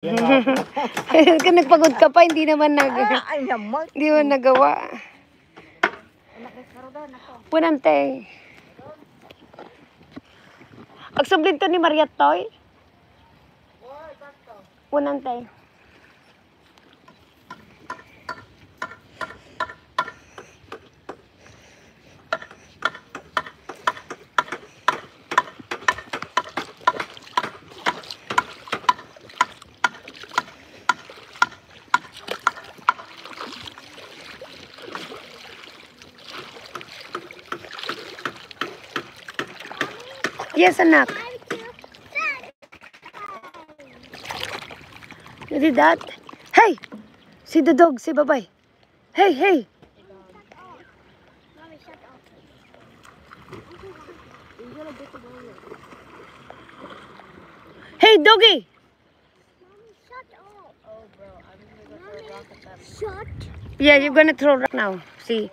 Nagpagod ka pa, hindi naman hindi mo nagawa. Punante. Agsublin to ni Mariat Toy. Punante. Yes, anak. You did that? Hey! See the dog, say bye-bye. Hey, hey! Hey, doggy! Shut. Yeah, you're gonna throw rock now. See.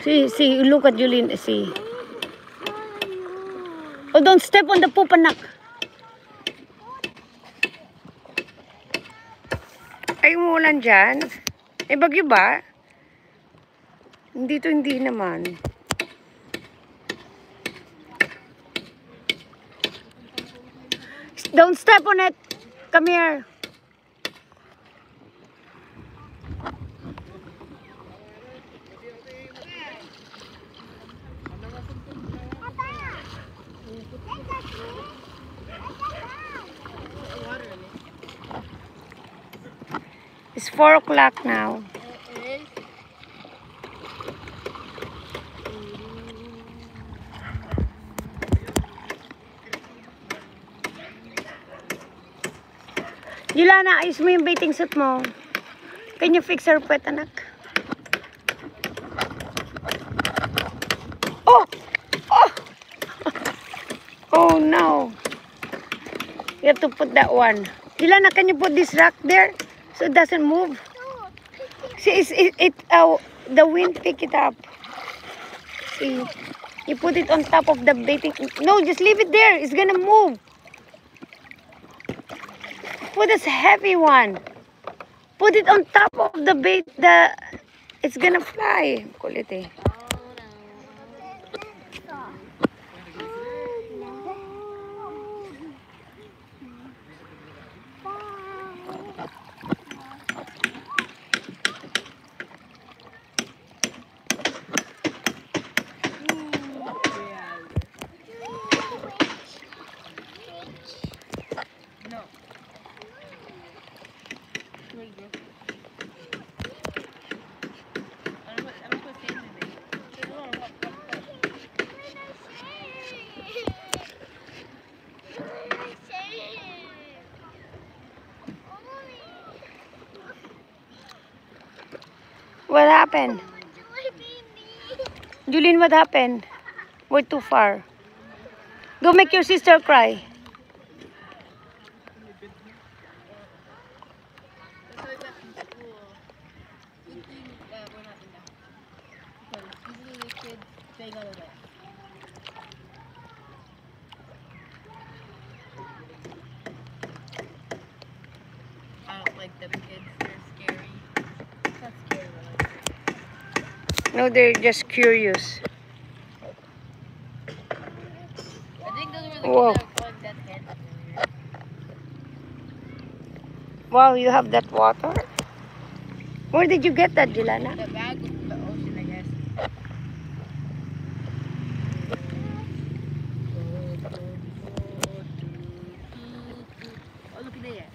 See, look at Julien, see. Oh, don't step on the poop, anak. Ay, umuulan dyan. Eh, bagyo ba? Dito hindi naman. Don't step on it. Come here. It's 4 o'clock now. Yulana, ayos mo yung bathing suit mo. Can you fix her pet, anak? Oh! Oh! Oh no. You have to put that one. Yulana, can you put this rack there so it doesn't move? See, the wind pick it up. See, you put it on top of the bathing. No, just leave it there. It's gonna move. Put this heavy one. Put it on top of the bait. It's gonna fly. Kulit eh. What happened? Julien, what happened? We're too far. Go make your sister cry. I don't like them kids. They're scary. Not scary, but No, they're just curious. I think those were the Whoa. kids that were calling that head. Wow, you have that water? Where did you get that, Jelana? The bag was from the ocean, I guess. Oh, look at that.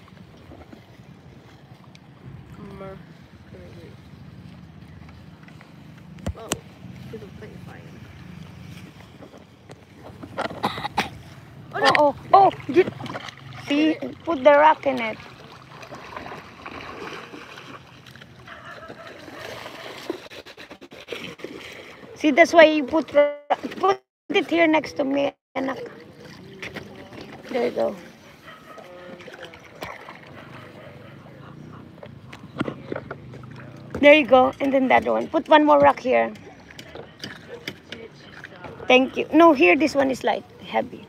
Mercury. Oh, it'll play fine. Oh, see, put the rock in it. See, that's why you put it here next to me, anak. There you go. There you go, and then that one. Put one more rock here. Thank you. No, here, this one is light, heavy.